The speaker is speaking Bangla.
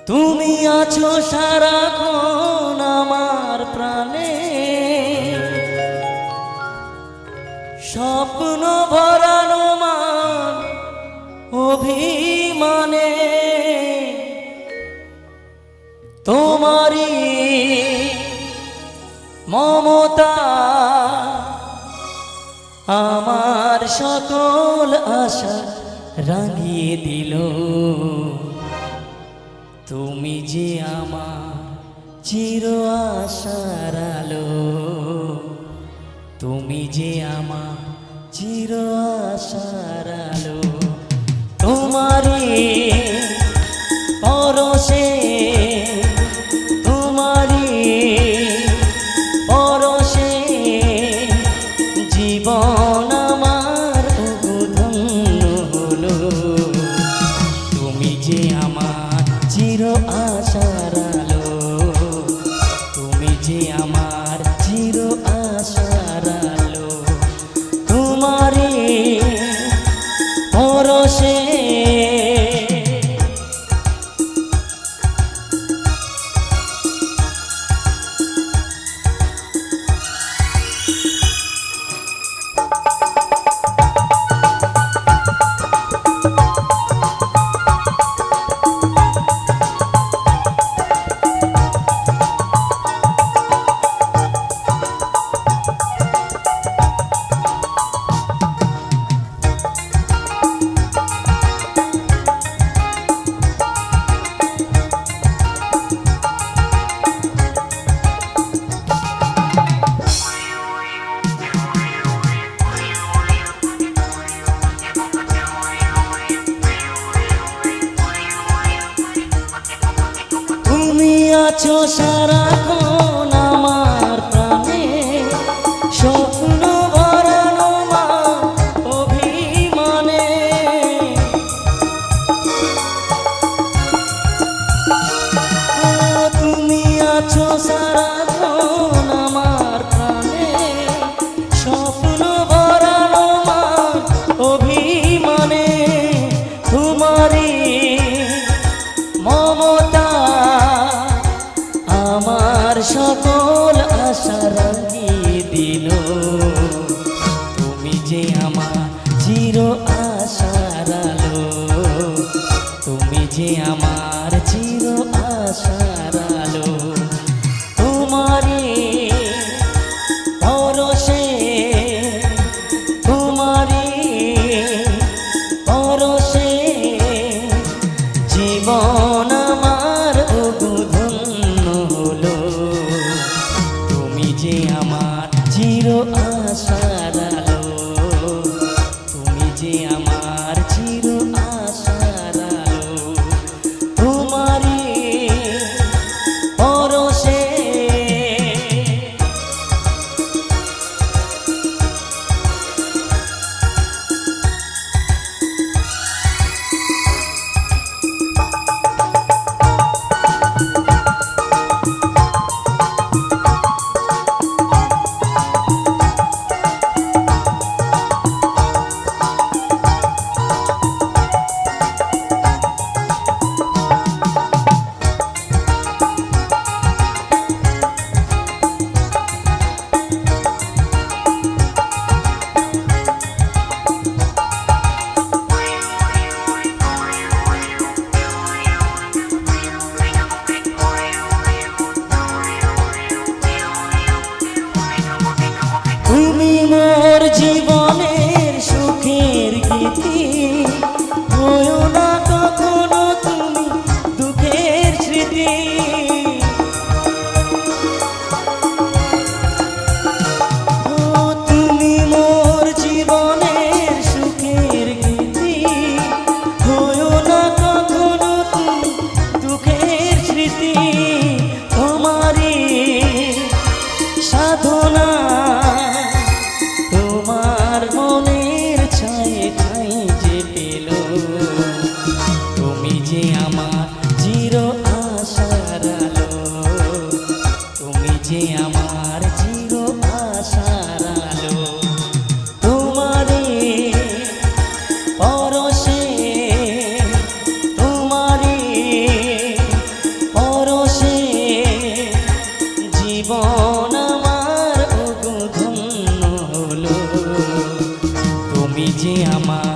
তুমি আছো সারাক্ষণ আমার প্রাণে, স্বপ্ন ভরানো মান অভিমানে তোমারি মমতা আমার সকল আশা রাঙিয়ে দিল। তুমি যে আমার চির আশার আলো, তুমি যে আমার চির আশার আলো। তোমারি পরশে, তোমারি পরশে জীবন আমার ধন্য হলো। তুমি যে আমার চির আশার আলো, তুমি যে আমার চির আশার আলো। তোমারি পরশে আছো সারাক্ষণ আমার প্রাণে, স্বপ্ন ভরানো মান অভিমানে তুমি আছো সারাক্ষণ আমার প্রাণে, স্বপ্ন ভরানো মান অভিমানে তোমারি মমতা আমার সকল আশা রাঙিয়ে দিল। তুমি যে আমার চির আশার আলো, তুমি যে আমার চির আশার আলো। তোমারি পরশে, তোমারি পরশে জীবন আমার ধন্য হলো। তুমি যে আমার চির আশার আলো, তুমি যে আমার চির আশার আলো। তোমারি পরশে তুমি মোর জীবনের সুখের গীতি, হয়ো না কখনো তুমি দুঃখের স্মৃতি। তুমি মোর জীবনের সুখের গীতি, হয়ো না কখনো তুমি দুঃখের স্মৃতি। তোমারি সাধনা তোমার মনের ছায়ে ঠাই যে পেল। তুমি যে আমার চির আশার আলো, তুমি যে আমার চির আশার আলো। তোমারি পরশে, তোমারি জীবন আমার ওগো ধন্য হলো তুমি যে আমার